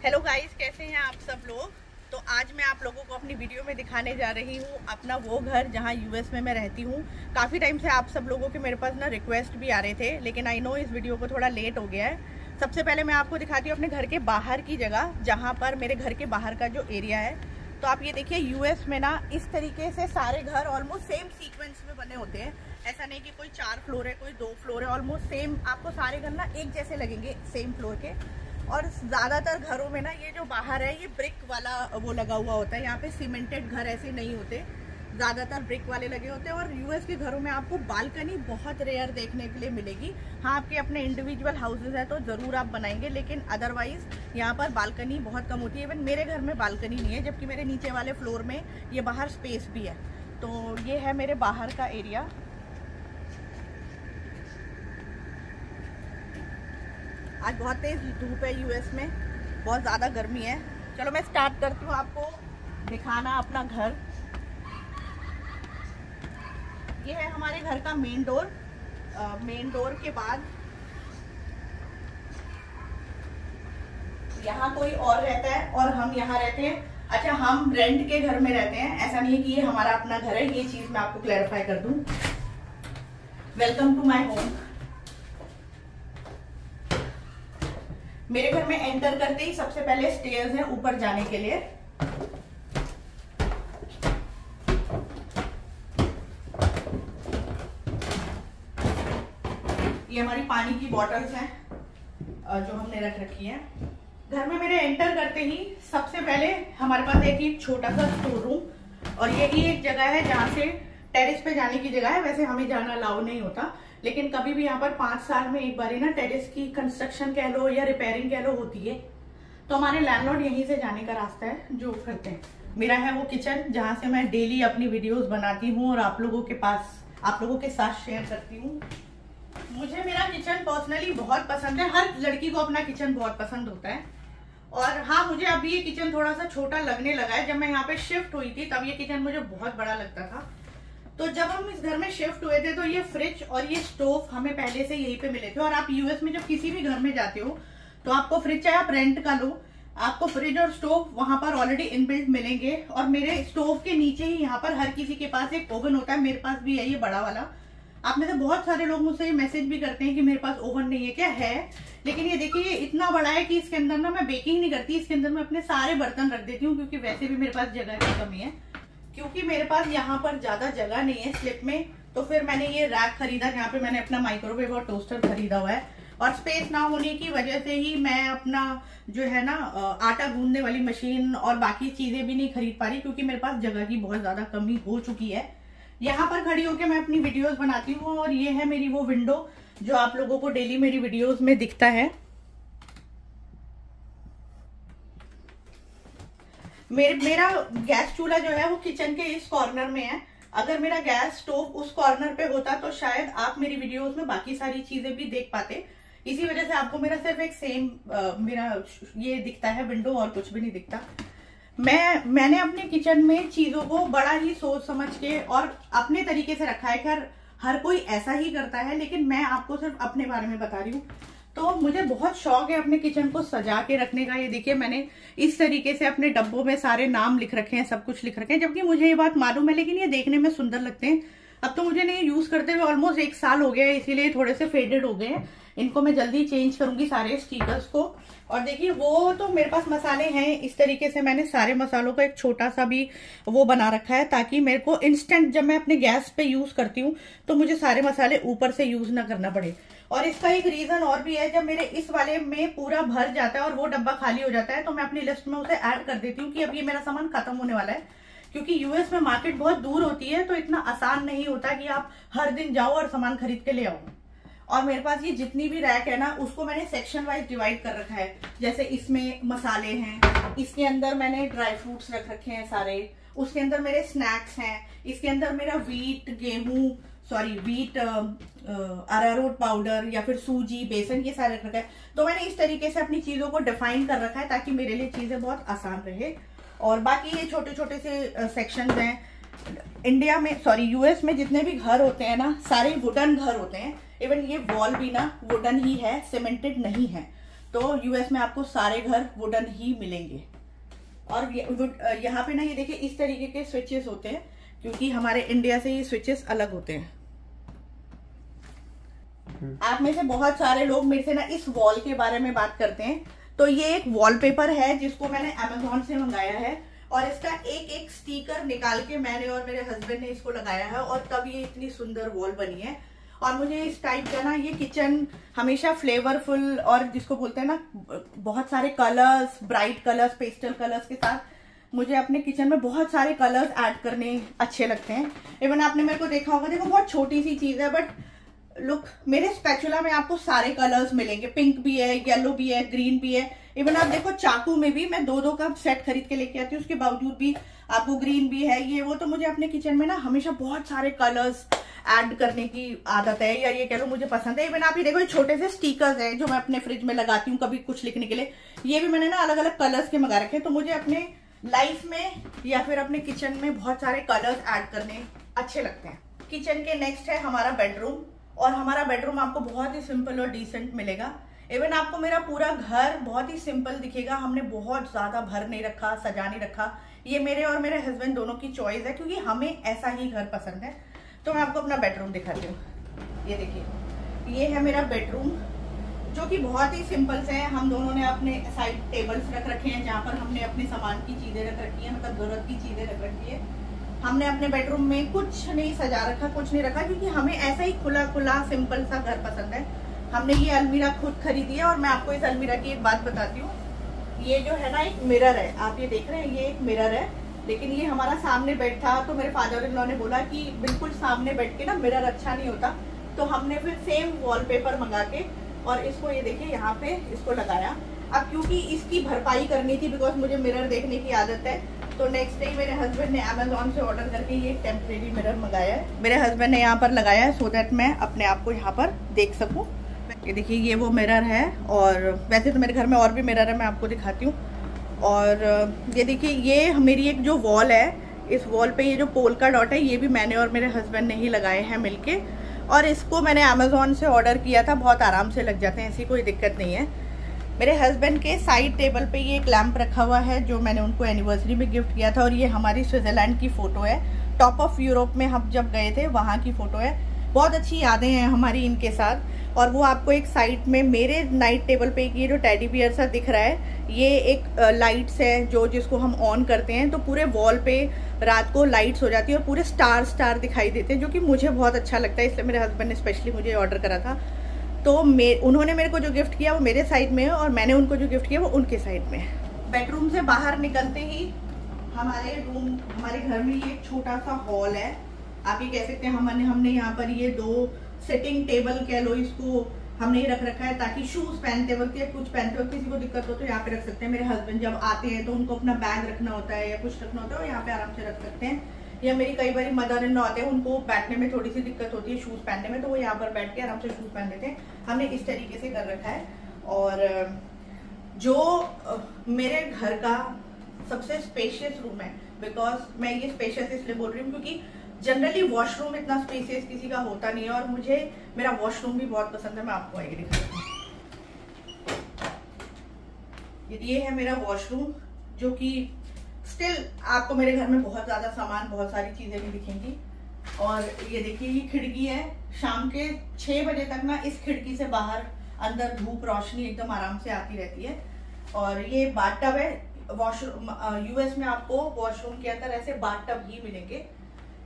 Hello guys, कैसे हैं आप सब लोग। तो आज मैं आप लोगों को अपनी वीडियो में दिखाने जा रही हूँ अपना वो घर जहाँ यूएस में मैं रहती हूँ। काफ़ी टाइम से आप सब लोगों के मेरे पास ना रिक्वेस्ट भी आ रहे थे, लेकिन आई नो इस वीडियो को थोड़ा लेट हो गया है। सबसे पहले मैं आपको दिखाती हूँ अपने घर के बाहर की जगह, जहाँ पर मेरे घर के बाहर का जो एरिया है। तो आप ये देखिए, यूएस में ना इस तरीके से सारे घर ऑलमोस्ट सेम सीक्वेंस में बने होते हैं। ऐसा नहीं कि कोई 4 फ्लोर है, कोई 2 फ्लोर है, ऑलमोस्ट सेम आपको सारे घर ना एक जैसे लगेंगे सेम फ्लोर के। और ज़्यादातर घरों में ना ये जो बाहर है ये ब्रिक वाला वो लगा हुआ होता है। यहाँ पे सीमेंटेड घर ऐसे नहीं होते, ज़्यादातर ब्रिक वाले लगे होते हैं। और यूएस के घरों में आपको बालकनी बहुत रेयर देखने के लिए मिलेगी। हाँ, आपके अपने इंडिविजुअल हाउसेज है तो ज़रूर आप बनाएंगे, लेकिन अदरवाइज़ यहाँ पर बालकनी बहुत कम होती है। इवन मेरे घर में बालकनी नहीं है, जबकि मेरे नीचे वाले फ्लोर में ये बाहर स्पेस भी है। तो ये है मेरे बाहर का एरिया। आज बहुत तेज धूप है यूएस में, बहुत ज़्यादा गर्मी है। चलो मैं स्टार्ट करती हूँ आपको दिखाना अपना घर। ये है हमारे घर का मेन डोर। मेन डोर के बाद यहाँ कोई और रहता है और हम यहाँ रहते हैं। अच्छा, हम रेंट के घर में रहते हैं, ऐसा नहीं है कि ये हमारा अपना घर है। ये चीज मैं आपको क्लैरिफाई कर दूं। Welcome to my home. मेरे घर में एंटर करते ही सबसे पहले स्टेयर्स हैं ऊपर जाने के लिए। ये हमारी पानी की बॉटल्स हैं जो हमने रख रखी है। घर में मेरे एंटर करते ही सबसे पहले हमारे पास एक छोटा सा स्टोर रूम, और यही एक जगह है जहाँ से टेरेस पे जाने की जगह है। वैसे हमें जाना अलाउ नहीं होता, लेकिन कभी भी यहाँ पर 5 साल में एक बार ही ना टेरेस की कंस्ट्रक्शन कह लो या रिपेयरिंग कह लो होती है, तो हमारे लैंडलॉर्ड यहीं से जाने का रास्ता है जो करते हैं। मेरा है वो किचन, जहाँ से मैं डेली अपनी वीडियोस बनाती हूँ और आप लोगों के साथ शेयर करती हूँ। मुझे मेरा किचन पर्सनली बहुत पसंद है। हर लड़की को अपना किचन बहुत पसंद होता है। और हाँ, मुझे अभी ये किचन थोड़ा सा छोटा लगने लगा है। जब मैं यहाँ पे शिफ्ट हुई थी तब ये किचन मुझे बहुत बड़ा लगता था। तो जब हम इस घर में शिफ्ट हुए थे तो ये फ्रिज और ये स्टोव हमें पहले से यहीं पे मिले थे। और आप यूएस में जब किसी भी घर में जाते हो तो आपको फ्रिज, चाहे आप रेंट का लो, आपको फ्रिज और स्टोव वहां पर ऑलरेडी इनबिल्ट मिलेंगे। और मेरे स्टोव के नीचे ही यहाँ पर हर किसी के पास एक ओवन होता है। मेरे पास भी है ये बड़ा वाला। आप में से बहुत सारे लोग मुझसे ये मैसेज भी करते हैं कि मेरे पास ओवन नहीं है। क्या है, लेकिन ये देखिए, ये इतना बड़ा है कि इसके अंदर ना मैं बेकिंग नहीं करती। इसके अंदर मैं अपने सारे बर्तन रख देती हूँ, क्योंकि वैसे भी मेरे पास जगह की कमी है। क्योंकि मेरे पास यहाँ पर ज्यादा जगह नहीं है स्लिप में, तो फिर मैंने ये रैक खरीदा जहाँ पे मैंने अपना माइक्रोवेव और टोस्टर खरीदा हुआ है। और स्पेस ना होने की वजह से ही मैं अपना जो है ना आटा गूंदने वाली मशीन और बाकी चीजें भी नहीं खरीद पा रही, क्योंकि मेरे पास जगह की बहुत ज्यादा कमी हो चुकी है। यहाँ पर खड़ी होकर मैं अपनी वीडियोस बनाती हूँ, और ये है मेरी वो विंडो जो आप लोगों को डेली मेरी वीडियोस में दिखता है। मेरा गैस चूल्हा जो है वो किचन के इस कॉर्नर में है। अगर मेरा गैस स्टोव उस कॉर्नर पे होता तो शायद आप मेरी वीडियोस में बाकी सारी चीजें भी देख पाते। इसी वजह से आपको मेरा सिर्फ एक सेम मेरा ये दिखता है विंडो, और कुछ भी नहीं दिखता। मैंने अपने किचन में चीजों को बड़ा ही सोच समझ के और अपने तरीके से रखा है। खैर हर कोई ऐसा ही करता है, लेकिन मैं आपको सिर्फ अपने बारे में बता रही हूँ। तो मुझे बहुत शौक है अपने किचन को सजा के रखने का। ये देखिए, मैंने इस तरीके से अपने डब्बों में सारे नाम लिख रखे हैं, सब कुछ लिख रखे हैं, जबकि मुझे ये बात मालूम है, लेकिन ये देखने में सुंदर लगते हैं। अब तो मुझे नहीं यूज करते हुए ऑलमोस्ट 1 साल हो गया है, इसीलिए थोड़े से फेडेड हो गए हैं। इनको मैं जल्दी चेंज करूंगी सारे स्टिकर्स को। और देखिए, वो तो मेरे पास मसाले हैं इस तरीके से। मैंने सारे मसालों का एक छोटा सा भी वो बना रखा है, ताकि मेरे को इंस्टेंट जब मैं अपने गैस पे यूज करती हूँ तो मुझे सारे मसाले ऊपर से यूज ना करना पड़े। और इसका एक रीजन और भी है, जब मेरे इस वाले में पूरा भर जाता है और वो डब्बा खाली हो जाता है तो मैं अपनी लिस्ट में उसे ऐड कर देती हूँ कि अब ये मेरा सामान खत्म होने वाला है। क्योंकि यूएस में मार्केट बहुत दूर होती है, तो इतना आसान नहीं होता कि आप हर दिन जाओ और सामान खरीद के ले आओ। और मेरे पास ये जितनी भी रैक है ना, उसको मैंने सेक्शन वाइज डिवाइड कर रखा है। जैसे इसमें मसाले हैं, इसके अंदर मैंने ड्राई फ्रूट्स रख रखे हैं सारे, उसके अंदर मेरे स्नैक्स हैं, इसके अंदर मेरा वीट अरारोट पाउडर या फिर सूजी, बेसन, ये सारे रख रखा है। तो मैंने इस तरीके से अपनी चीजों को डिफाइन कर रखा है ताकि मेरे लिए चीजें बहुत आसान रहे। और बाकी ये छोटे छोटे से सेक्शंस हैं। यूएस में जितने भी घर होते हैं ना, सारे वुडन घर होते हैं। इवन ये वॉल भी ना वुडन ही है, सीमेंटेड नहीं है। तो यूएस में आपको सारे घर वुडन ही मिलेंगे। और यहाँ पे ना ये देखिए इस तरीके के स्विचेस होते हैं, क्योंकि हमारे इंडिया से ये स्विचेस अलग होते हैं। आप में से बहुत सारे लोग मेरे से ना इस वॉल के बारे में बात करते हैं। तो ये एक वॉलपेपर है जिसको मैंने अमेज़न से मंगाया है, और इसका एक एक स्टिकर निकाल के मैंने और मेरे हस्बैंड ने इसको लगाया है, और तब ये इतनी सुंदर वॉल बनी है। और मुझे इस टाइप का ना ये किचन हमेशा फ्लेवरफुल, और जिसको बोलते हैं ना बहुत सारे colours, bright colours, pastel colours के साथ मुझे अपने किचन में बहुत सारे कलर्स ऐड करने अच्छे लगते हैं। इवन आपने मेरे को देखा होगा, देखो बहुत छोटी सी चीज है, बट लुक, मेरे स्पैचुला में आपको सारे कलर्स मिलेंगे। पिंक भी है, येलो भी है, ग्रीन भी है। इवन आप देखो चाकू में भी मैं 2-2 का सेट खरीद के लेके आती हूँ, उसके बावजूद भी आपको ग्रीन भी है, ये वो। तो मुझे अपने किचन में ना हमेशा बहुत सारे कलर्स ऐड करने की आदत है, या ये कह लो मुझे पसंद है। इवन आप ये देखो ये छोटे से स्टिकर्स हैं जो मैं अपने फ्रिज में लगाती हूँ कभी कुछ लिखने के लिए, ये भी मैंने ना अलग अलग कलर्स के मंगा रखे हैं। तो मुझे अपने लाइफ में या फिर अपने किचन में बहुत सारे कलर्स ऐड करने अच्छे लगते हैं। किचन के नेक्स्ट है हमारा बेडरूम, और हमारा बेडरूम आपको बहुत ही सिंपल और डिसेंट मिलेगा। इवन आपको मेरा पूरा घर बहुत ही सिंपल दिखेगा। हमने बहुत ज्यादा भर नहीं रखा, सजा नहीं रखा। ये मेरे और मेरे हस्बैंड दोनों की चॉइस है, क्योंकि हमें ऐसा ही घर पसंद है। तो मैं आपको अपना बेडरूम दिखाती हूँ। ये देखिए, ये है मेरा बेडरूम, जो कि बहुत ही सिंपल से है। हम दोनों ने अपने साइड टेबल्स रख रखे हैं, जहाँ पर हमने अपने सामान की चीजें रख रखी है, मतलब जरूरत की चीजें रख रखी है। हमने अपने बेडरूम में कुछ नहीं सजा रखा, कुछ नहीं रखा, क्योंकि हमें ऐसा ही खुला खुला सिंपल सा घर पसंद है। हमने ये अलमीरा खुद खरीदी है, और मैं आपको इस अलमीरा की एक बात बताती हूँ। ये जो है ना एक मिरर है, आप ये देख रहे हैं, ये एक मिरर है, लेकिन ये हमारा सामने बेड था। तो मेरे फादर इन लॉ ने बोला कि बिल्कुल सामने बैठ के ना मिरर अच्छा नहीं होता, तो हमने फिर सेम वॉलपेपर मंगा के और इसको ये देखिए यहाँ पे इसको लगाया। अब क्योंकि इसकी भरपाई करनी थी, बिकॉज मुझे मिरर देखने की आदत है, तो नेक्स्ट डे मेरे हस्बैंड ने अमेज़न से ऑर्डर करके ये टेम्परेरी मिरर मंगाया है। मेरे हस्बैंड ने यहाँ पर लगाया है, सो दैट मैं अपने आप को यहाँ पर देख सकूँ। ये देखिए, ये वो मिरर है, और वैसे तो मेरे घर में और भी मिरर है, मैं आपको दिखाती हूँ। और ये देखिए, ये मेरी एक जो वॉल है, इस वॉल पे ये जो पोल्का डॉट है, ये भी मैंने और मेरे हस्बैंड ने ही लगाए हैं मिलके। और इसको मैंने अमेज़न से ऑर्डर किया था, बहुत आराम से लग जाते हैं, ऐसी कोई दिक्कत नहीं है। मेरे हस्बैंड के साइड टेबल पे ये एक लैंप रखा हुआ है, जो मैंने उनको एनिवर्सरी में गिफ्ट किया था, और ये हमारी स्विट्जरलैंड की फ़ोटो है। टॉप ऑफ यूरोप में हम जब गए थे, वहाँ की फ़ोटो है। बहुत अच्छी यादें हैं हमारी इनके साथ। और वो आपको एक साइड में मेरे नाइट टेबल पे ये जो टेडी बियर सा दिख रहा है, ये एक लाइट्स है जो जिसको हम ऑन करते हैं तो पूरे वॉल पे रात को लाइट्स हो जाती है और पूरे स्टार दिखाई देते हैं, जो कि मुझे बहुत अच्छा लगता है। इसलिए मेरे हस्बैंड ने स्पेशली मुझे ऑर्डर करा था। तो उन्होंने मेरे को जो गिफ्ट किया वो मेरे साइड में है, और मैंने उनको जो गिफ्ट किया वो उनके साइड में है। बेडरूम से बाहर निकलते ही हमारे घर में ये एक छोटा सा हॉल है, आप ये कह सकते हैं। हमने यहाँ पर ये 2 सिटिंग टेबल कह लो इसको, हमने रख रखा है ताकि शूज पहनते वक्त या कुछ पहनते वक्त किसी को दिक्कत हो तो यहाँ पे रख सकते हैं। मेरे हस्बैंड जब आते हैं तो उनको अपना बैग रखना होता है या कुछ रखना होता है, यहाँ पे आराम से रख सकते हैं। या मेरी कई बार मदर इन लॉ आते हैं, उनको बैठने में थोड़ी सी दिक्कत होती है शूज पहनने में, तो वो यहाँ पर बैठ के आराम से शूज पहन लेते हैं। हमने इस तरीके से कर रखा है। और जो मेरे घर का सबसे स्पेशियस रूम है, बिकॉज मैं ये स्पेशियस इसलिए बोल रही हूँ क्योंकि जनरली वॉशरूम इतना स्पेसियस किसी का होता नहीं है, और मुझे मेरा वॉशरूम भी बहुत पसंद है। मैं आपको आगे दिखाती हूँ। ये है मेरा वॉशरूम, जो कि स्टिल आपको मेरे घर में बहुत ज्यादा सामान, बहुत सारी चीजें भी दिखेंगी। और ये देखिए, ये खिड़की है, शाम के 6 बजे तक ना इस खिड़की से बाहर अंदर धूप रोशनी एकदम आराम से आती रहती है। और ये बाथटब है। वॉशरूम यूएस में आपको वॉशरूम के अंदर ऐसे बाथटब ही मिलेंगे।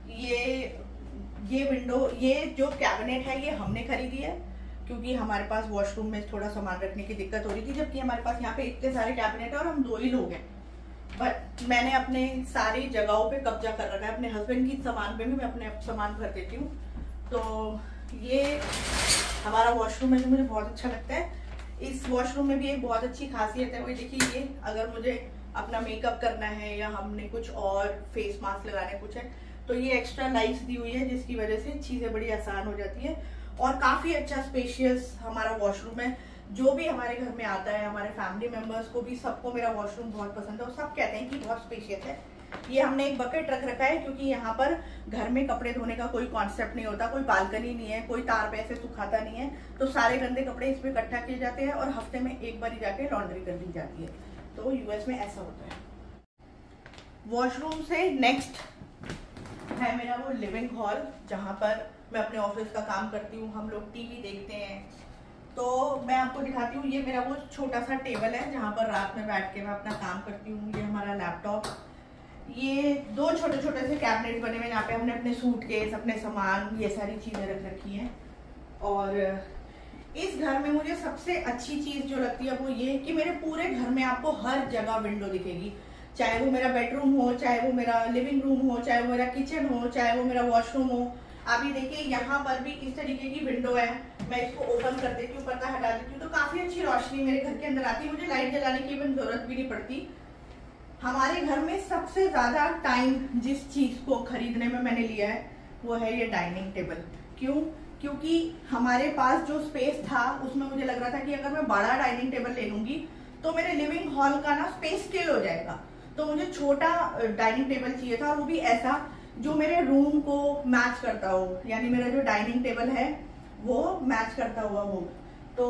ये विंडो, ये जो कैबिनेट है, ये हमने खरीदी है क्योंकि हमारे पास वॉशरूम में थोड़ा सामान रखने की दिक्कत हो रही थी, जबकि हमारे पास यहाँ पे इतने सारे कैबिनेट है और हम 2 ही लोग हैं। बट मैंने अपने सारी जगहों पे कब्जा कर रखा है। अपने हस्बैंड की सामान पे भी मैं अपने सामान भर देती हूँ। तो ये हमारा वॉशरूम है जो मुझे बहुत अच्छा लगता है। इस वॉशरूम में भी एक बहुत अच्छी खासियत है, वो देखिए, ये अगर मुझे अपना मेकअप करना है या हमने कुछ और फेस मास्क लगाने कुछ है, तो ये एक्स्ट्रा लाइट्स दी हुई है, जिसकी वजह से चीजें बड़ी आसान हो जाती है। और काफी अच्छा स्पेशियस हमारा वॉशरूम है। जो भी हमारे घर में आता है, हमारे फैमिली मेंबर्स को भी, सबको मेरा वॉशरूम बहुत पसंद है और सब कहते हैं कि बहुत स्पेशियस है। ये हमने एक बकेट रख रखा है क्योंकि यहाँ पर घर में कपड़े धोने का कोई कॉन्सेप्ट नहीं होता, कोई बालकनी नहीं है, कोई तार पे ऐसे सुखाता नहीं है, तो सारे गंदे कपड़े इसमें इकट्ठा किए जाते हैं और हफ्ते में एक बार ही जाके लॉन्ड्री कर दी जाती है। तो यूएस में ऐसा होता है। वॉशरूम से नेक्स्ट है मेरा वो लिविंग हॉल, जहाँ पर मैं अपने ऑफिस का काम करती हूँ, हम लोग टीवी देखते हैं। तो मैं आपको दिखाती हूँ, ये मेरा वो छोटा सा टेबल है जहाँ पर रात में बैठ के मैं अपना काम करती हूँ। ये हमारा लैपटॉप, ये 2 छोटे छोटे से कैबिनेट बने हुए, यहाँ पे हमने अपने सूटकेस, अपने सामान, ये सारी चीजें रख रखी हैं। और इस घर में मुझे सबसे अच्छी चीज जो लगती है वो ये कि मेरे पूरे घर में आपको हर जगह विंडो दिखेगी, चाहे वो मेरा बेडरूम हो, चाहे वो मेरा लिविंग रूम हो, चाहे वो मेरा किचन हो, चाहे वो मेरा वॉशरूम हो। आप ये देखिए यहाँ पर भी इस तरीके की विंडो है, मैं इसको ओपन कर देती हूँ, पर्दा हटा देती हूँ, तो काफी अच्छी रोशनी मेरे घर के अंदर आती है, मुझे लाइट जलाने की इवन जरूरत भी नहीं पड़ती। हमारे घर में सबसे ज्यादा टाइम जिस चीज को खरीदने में मैंने लिया है वो है ये डाइनिंग टेबल। क्यों? क्योंकि हमारे पास जो स्पेस था उसमें मुझे लग रहा था कि अगर मैं बड़ा डाइनिंग टेबल ले लूंगी तो मेरे लिविंग हॉल का ना स्पेस स्केल हो जाएगा, तो मुझे छोटा डाइनिंग टेबल चाहिए था, और वो भी ऐसा जो मेरे रूम को मैच करता हो, यानी मेरा जो डाइनिंग टेबल है वो मैच करता हुआ हो। तो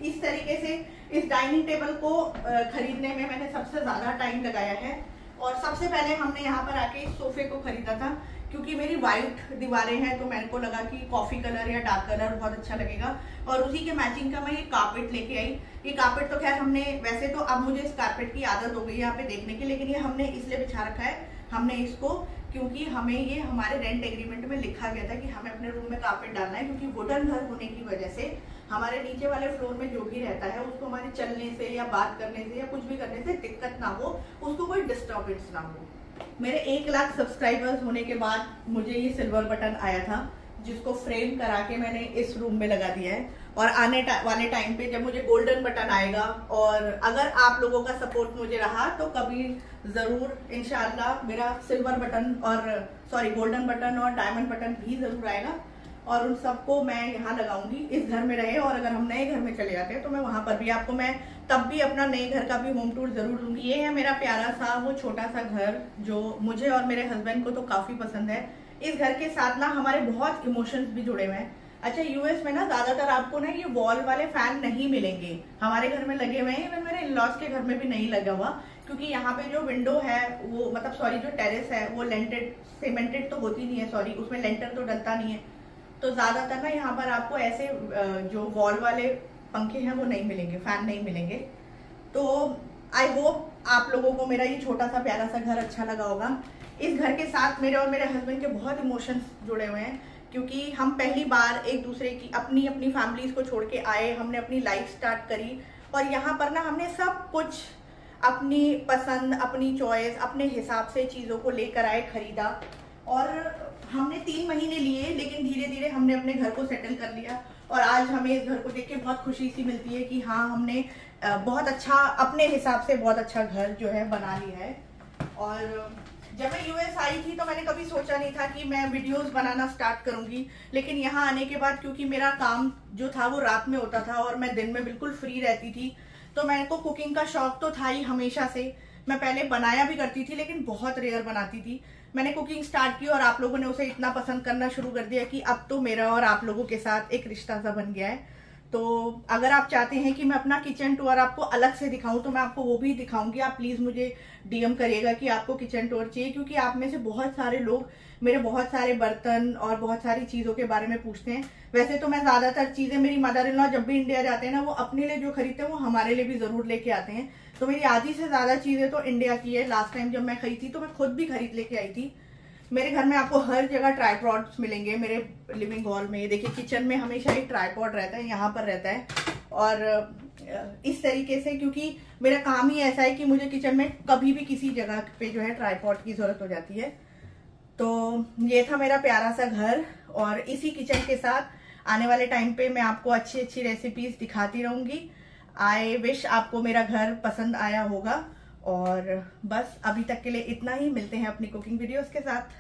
इस तरीके से इस डाइनिंग टेबल को खरीदने में मैंने सबसे ज्यादा टाइम लगाया है। और सबसे पहले हमने यहाँ पर आके इस सोफे को खरीदा था क्योंकि मेरी व्हाइट दीवारें हैं, तो मेरे को लगा कि कॉफी कलर या डार्क कलर बहुत अच्छा लगेगा, और उसी के मैचिंग का मैं ये कारपेट लेके आई। ये कारपेट तो खैर हमने, वैसे तो अब मुझे इस कारपेट की आदत हो गई है यहाँ पे देखने की, लेकिन ये हमने इसलिए बिछा रखा है, हमने इसको, क्योंकि हमें ये हमारे रेंट एग्रीमेंट में लिखा गया था कि हमें अपने रूम में कारपेट डालना है, क्योंकि वुडन घर होने की वजह से हमारे नीचे वाले फ्लोर में जो भी रहता है उसको हमारे चलने से या बात करने से या कुछ भी करने से दिक्कत ना हो, उसको कोई डिस्टर्बेंस ना हो। मेरे 1 लाख सब्सक्राइबर्स होने के बाद मुझे ये सिल्वर बटन आया था, जिसको फ्रेम करा के मैंने इस रूम में लगा दिया है। और आने वाले टाइम पे जब मुझे गोल्डन बटन आएगा, और अगर आप लोगों का सपोर्ट मुझे रहा तो कभी जरूर इंशाल्लाह मेरा सिल्वर बटन और गोल्डन बटन और डायमंड बटन भी जरूर आएगा, और उन सबको मैं यहाँ लगाऊंगी, इस घर में रहे। और अगर हम नए घर में चले जाते हैं तो मैं वहां पर भी आपको मैं तब भी अपना नए घर का भी होम टूर जरूर दूंगी। ये है मेरा प्यारा सा वो छोटा सा घर जो मुझे और मेरे हस्बैंड को तो काफी पसंद है। इस घर के साथ ना हमारे बहुत इमोशंस भी जुड़े हुए हैं। अच्छा, यूएस में ना ज्यादातर आपको ना ये वॉल वाले फैन नहीं मिलेंगे, हमारे घर में लगे हुए हैं, इवन मेरे इन-लॉज के घर में भी नहीं लगा हुआ, क्योंकि यहाँ पे जो विंडो है वो जो टेरेस है वो लेंटेड सीमेंटेड तो होती नहीं है, उसमें लेंटर तो डलता नहीं है, तो ज्यादातर ना यहाँ पर आपको ऐसे जो वॉल वाले पंखे हैं वो नहीं मिलेंगे, फैन नहीं मिलेंगे। तो आई होप आप लोगों को मेरा ये छोटा सा प्यारा सा घर अच्छा लगा होगा। इस घर के साथ मेरे और मेरे हस्बैंड के बहुत इमोशंस जुड़े हुए हैं, क्योंकि हम पहली बार एक दूसरे की अपनी फैमिलीज को छोड़ के आए, हमने अपनी लाइफ स्टार्ट करी, और यहाँ पर ना हमने सब कुछ अपनी पसंद, अपनी चॉइस, अपने हिसाब से चीजों को लेकर आए, खरीदा, और हमने 3 महीने लिए, लेकिन धीरे धीरे हमने अपने घर को सेटल कर लिया। और आज हमें इस घर को देख के बहुत खुशी सी मिलती है कि हाँ, हमने बहुत अच्छा, अपने हिसाब से बहुत अच्छा घर जो है बना लिया है। और जब मैं यूएस आई थी तो मैंने कभी सोचा नहीं था कि मैं वीडियोस बनाना स्टार्ट करूंगी, लेकिन यहाँ आने के बाद क्योंकि मेरा काम जो था वो रात में होता था और मैं दिन में बिल्कुल फ्री रहती थी, तो मेरे को कुकिंग का शौक तो था ही हमेशा से। मैं पहले बनाया भी करती थी, लेकिन बहुत रेयर बनाती थी। मैंने कुकिंग स्टार्ट की और आप लोगों ने उसे इतना पसंद करना शुरू कर दिया कि अब तो मेरा और आप लोगों के साथ एक रिश्ता सा बन गया है। तो अगर आप चाहते हैं कि मैं अपना किचन टूर आपको अलग से दिखाऊं तो मैं आपको वो भी दिखाऊंगी। आप प्लीज मुझे डीएम करिएगा कि आपको किचन टूर चाहिए, क्योंकि आप में से बहुत सारे लोग मेरे बहुत सारे बर्तन और बहुत सारी चीजों के बारे में पूछते हैं। वैसे तो मैं ज्यादातर चीजें, मेरी मदर इन लॉ जब भी इंडिया जाते हैं ना, वो अपने लिए जो खरीदते हैं वो हमारे लिए भी जरूर लेके आते हैं। तो मेरी आधी से ज्यादा चीजें तो इंडिया की है। लास्ट टाइम जब मैं खरीदी तो मैं खुद भी खरीद लेके आई थी। मेरे घर में आपको हर जगह ट्राइपॉड्स मिलेंगे। मेरे लिविंग हॉल में देखिए, किचन में हमेशा एक ट्राइपॉड रहता है, यहाँ पर रहता है। और इस तरीके से, क्योंकि मेरा काम ही ऐसा है कि मुझे किचन में कभी भी किसी जगह पे जो है ट्राइपॉड की जरूरत हो जाती है। तो ये था मेरा प्यारा सा घर, और इसी किचन के साथ आने वाले टाइम पे मैं आपको अच्छी अच्छी रेसिपीज दिखाती रहूंगी। आई विश आपको मेरा घर पसंद आया होगा। और बस अभी तक के लिए इतना ही, मिलते हैं अपनी कुकिंग वीडियोस के साथ।